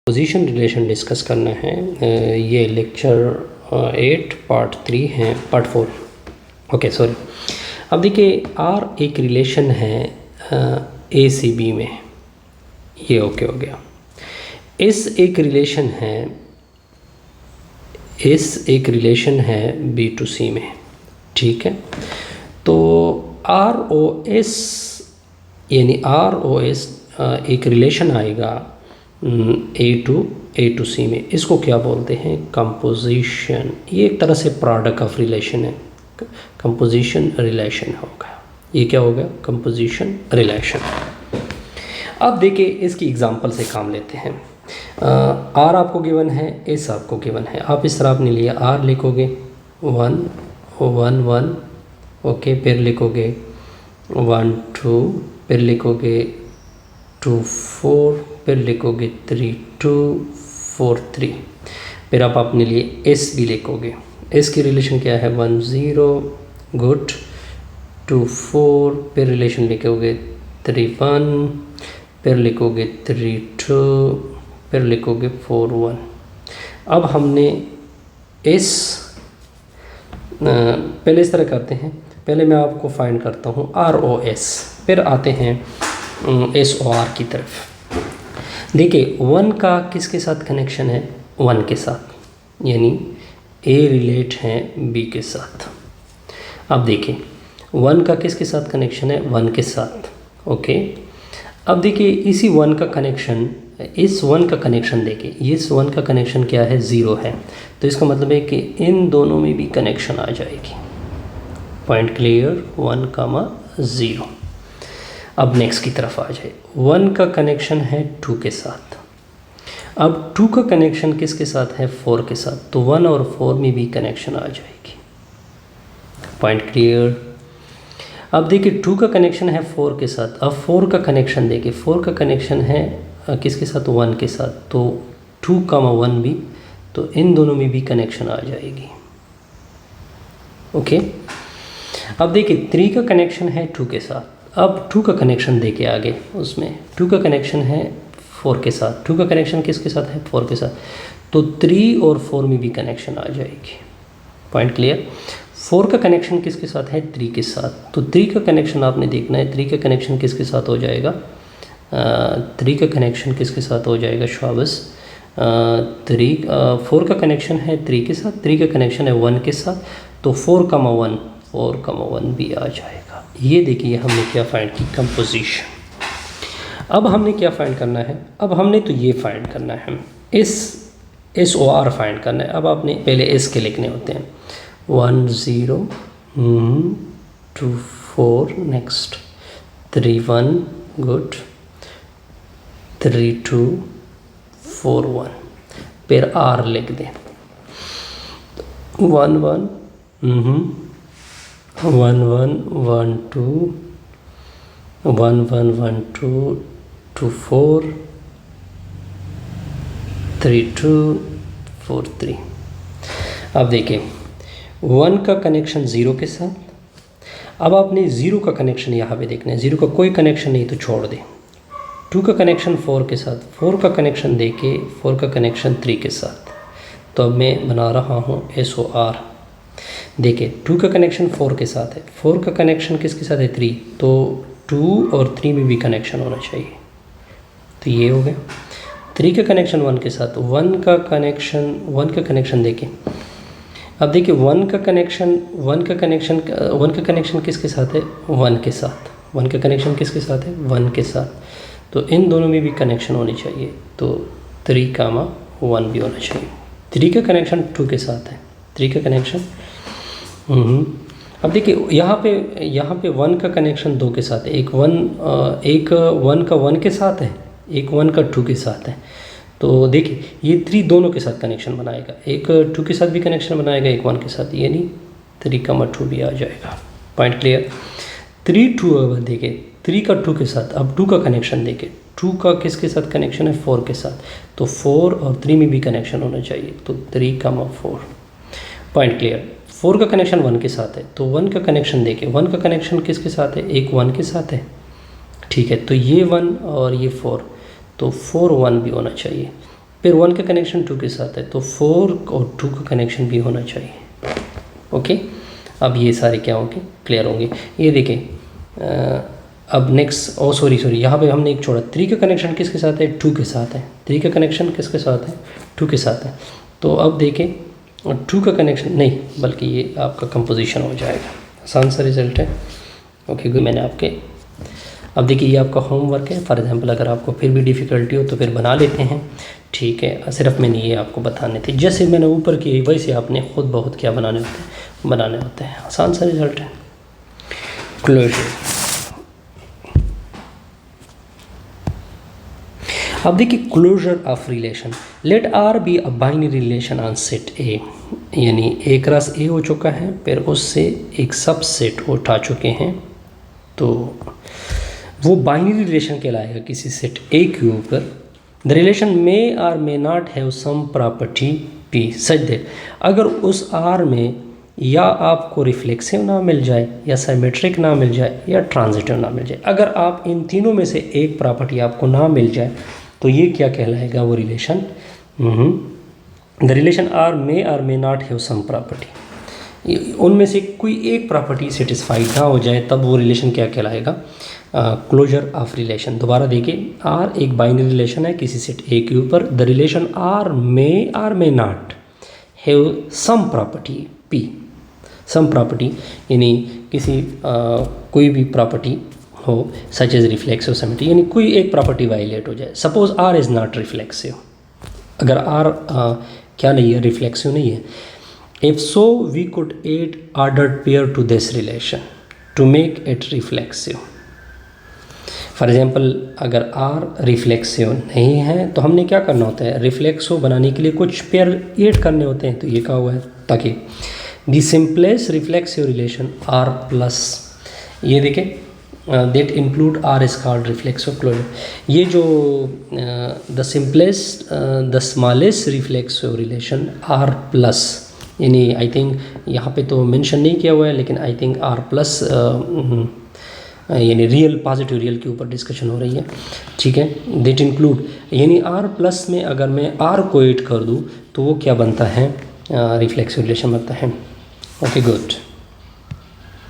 Position relation discuss करना है। ये लेक्चर 8 पार्ट 3 है, पार्ट 4 ओके सॉरी। अब देखिए आर एक रिलेशन है ए सी बी में, ये ओके हो गया। इस एक रिलेशन है बी टू सी में, ठीक है। तो आर ओ एस यानी आर ओ एस एक रिलेशन आएगा ए टू सी में, इसको क्या बोलते हैं? कंपोजिशन। ये एक तरह से प्रोडक्ट ऑफ रिलेशन है, कंपोजिशन रिलेशन होगा। ये क्या होगा? Composition relation. अब देखिए इसकी एग्जांपल से काम लेते हैं। आर आपको गिवन है, एस आपको गिवन है। आप इस तरह आपने लिया, आर लिखोगे 1 1 1 ओके, फिर लिखोगे 1 2, फिर लिखोगे 2 4, फिर लिखोगे 3 2 4 3, फिर आप अपने लिए एस भी लिखोगे। एस की रिलेशन क्या है? 1 0 गुड, 2 4, फिर रिलेशन लिखोगे 3 1, फिर लिखोगे 3 2, फिर लिखोगे 4 1। अब हमने एस पहले इस तरह करते हैं, पहले मैं आपको फाइंड करता हूँ आर ओ एस, फिर आते हैं एस ओ आर की तरफ। देखिए 1 का किसके साथ कनेक्शन है? 1 के साथ, यानी ए रिलेट है बी के साथ। अब देखिए 1 का किसके साथ कनेक्शन है? 1 के साथ, ओके। अब देखिए इसी 1 का कनेक्शन, इस 1 का कनेक्शन देखिए, इस 1 का कनेक्शन क्या है? 0 है। तो इसका मतलब है कि इन दोनों में भी कनेक्शन आ जाएगी। Point clear? 1 0। अब नेक्स्ट की तरफ आ जाए। 1 का कनेक्शन है 2 के साथ। अब 2 का कनेक्शन किसके साथ है? 4 के साथ। तो 1 और 4 में भी कनेक्शन आ जाएगी। Point clear? अब देखिए 2 का कनेक्शन है 4 के साथ। अब 4 का कनेक्शन देखिए, 4 का कनेक्शन है किसके साथ? 1 के साथ। तो 2 1 भी, तो इन दोनों में भी कनेक्शन आ जाएगी, ओके। अब देखिए 3 का कनेक्शन है 2 के साथ। अब 2 का कनेक्शन देखिए आगे, उसमें 2 का कनेक्शन है 4 के साथ। 2 का कनेक्शन किसके साथ है? 4 के साथ। तो 3 और 4 में भी कनेक्शन आ जाएगी। Point clear? 4 का कनेक्शन किसके साथ है? 3 के साथ। तो 3 का कनेक्शन आपने देखना है, 3 का कनेक्शन किसके साथ हो जाएगा? 3 का कनेक्शन किसके साथ हो जाएगा? शाबाश। 4 का कनेक्शन है 3 के साथ, 3 का कनेक्शन है 1 के साथ। तो 4 1 भी आ जाएगा। ये देखिए हमने क्या फाइंड की? कंपोजिशन। अब हमने क्या फाइंड करना है? अब हमने तो ये फाइंड करना है, एस ओ आर फाइंड करना है। अब आपने पहले एस के लिखने होते हैं। 1 0 2 4, नेक्स्ट 3 1 गुड, 3 2 4 1, फिर आर लिख दें। 1 1 1 1 1 2 1 1 1 2 2 4 3 2 4 3। अब देखिए 1 का कनेक्शन 0 के साथ। अब आपने 0 का कनेक्शन यहाँ पे देखना है। 0 का कोई कनेक्शन नहीं तो छोड़ दें। 2 का कनेक्शन 4 के साथ, 4 का कनेक्शन देके 4 का कनेक्शन 3 के साथ। तो अब मैं बना रहा हूँ एस ओ आर। देखिए 2 का कनेक्शन 4 के साथ है, 4 का कनेक्शन किसके साथ है? 3। तो 2 और 3 में भी कनेक्शन होना चाहिए। तो ये हो गया। 3 का कनेक्शन 1 के साथ, 1 का कनेक्शन देखिए। अब देखिए 1 का कनेक्शन किसके साथ है? 1 के साथ। 1 का कनेक्शन किसके साथ है? 1 के साथ। तो इन दोनों में भी कनेक्शन होनी चाहिए। तो 3 1 भी होना चाहिए। 3 का कनेक्शन 2 के साथ है, 3 का कनेक्शन अब देखिए यहाँ पे 1 का कनेक्शन 2 के साथ है। एक 1 का 1 के साथ है, एक 1 का 2 के साथ है। तो देखिए ये 3 दोनों के साथ कनेक्शन बनाएगा, एक 2 के साथ भी कनेक्शन बनाएगा, एक 1 के साथ, यानी 3 2 भी आ जाएगा। Point clear? 3 2 अब देखिए 3 का 2 के साथ। अब 2 का कनेक्शन देखिए, 2 का किसके साथ कनेक्शन है? 4 के साथ। तो 4 और 3 में भी कनेक्शन होना चाहिए। तो 3 4। Point clear? 4 का कनेक्शन 1 के साथ है। तो 1 का कनेक्शन देखिए, 1 का कनेक्शन किसके साथ है? एक 1 के साथ है, ठीक है। तो ये 1 और ये 4, तो 4 1 भी होना चाहिए। फिर 1 का कनेक्शन 2 के साथ है, तो 4 और 2 का कनेक्शन भी होना चाहिए। ओके, अब ये सारे क्या होंगे, क्लियर होंगे। ये देखें अब नेक्स्ट, सॉरी यहाँ पे हमने एक छोड़ा, 3 का कनेक्शन किसके साथ है, 2 के साथ है। 3 का कनेक्शन किसके साथ है, 2 के साथ है। तो अब देखें 2 का कनेक्शन नहीं, बल्कि ये आपका कंपोजिशन हो जाएगा, आसान सा रिजल्ट है। ओके गुड, मैंने आपके, अब देखिए ये आपका होमवर्क है। फॉर एग्जांपल अगर आपको फिर भी डिफ़िकल्टी हो तो फिर बना लेते हैं, ठीक है। सिर्फ मैंने ये आपको बताने थे, जैसे मैंने ऊपर की वैसे आपने खुद बहुत क्या बनाने होते हैं, आसान सा रिजल्ट है। क्लोजर, अब देखिए closure of relation, let R be a binary relation on set A, यानी एक रस ए हो चुका है, फिर उससे एक सबसेट उठा चुके हैं, तो वो बाइनरी रिलेशन कहलाएगा किसी सेट ए के ऊपर। The relation may R may not have some property P such that, अगर उस आर में या आपको रिफ्लेक्सिव ना मिल जाए, या सिमेट्रिक ना मिल जाए, या ट्रांजिटिव ना मिल जाए, अगर आप इन तीनों में से एक प्रॉपर्टी आपको ना मिल जाए, तो ये क्या कहलाएगा, वो relation, the relation R may not have some property, उनमें से कोई एक प्रॉपर्टी सेटिस्फाइड ना हो जाए, तब वो रिलेशन क्या कहलाएगा, क्लोजर ऑफ रिलेशन। दोबारा देखिए, आर एक बाइनरी रिलेशन है किसी सेट ए के ऊपर, the relation R may not have some property P, some property यानी किसी कोई भी प्रॉपर्टी हो, सच एज रिफ्लेक्सिव सिमेट्री, यानी कोई एक प्रॉपर्टी वायलेट हो जाए। Suppose R is not reflexive, अगर आर क्या नहीं है, रिफ्लेक्सिव नहीं है, if so we could add ordered pair to this relation to make it reflexive. For example अगर आर रिफ्लेक्सिव नहीं है तो हमने क्या करना होता है, रिफ्लेक्सिव बनाने के लिए कुछ पेयर ऐड करने होते हैं, तो ये कहा हुआ है, ताकि the simplest reflexive relation R plus, ये देखें that include R is called reflexive closure। ये जो the simplest the smallest reflexive relation R plus, यानी आई थिंक यहाँ पे तो मेंशन नहीं किया हुआ है, लेकिन आई थिंक R प्लस यानी रियल पॉजिटिव रियल के ऊपर डिस्कशन हो रही है, ठीक है। that include यानी R प्लस में अगर मैं R को ऐड कर दूँ तो वो क्या बनता है, रिफ्लेक्सिव रिलेशन बनता है। Okay good.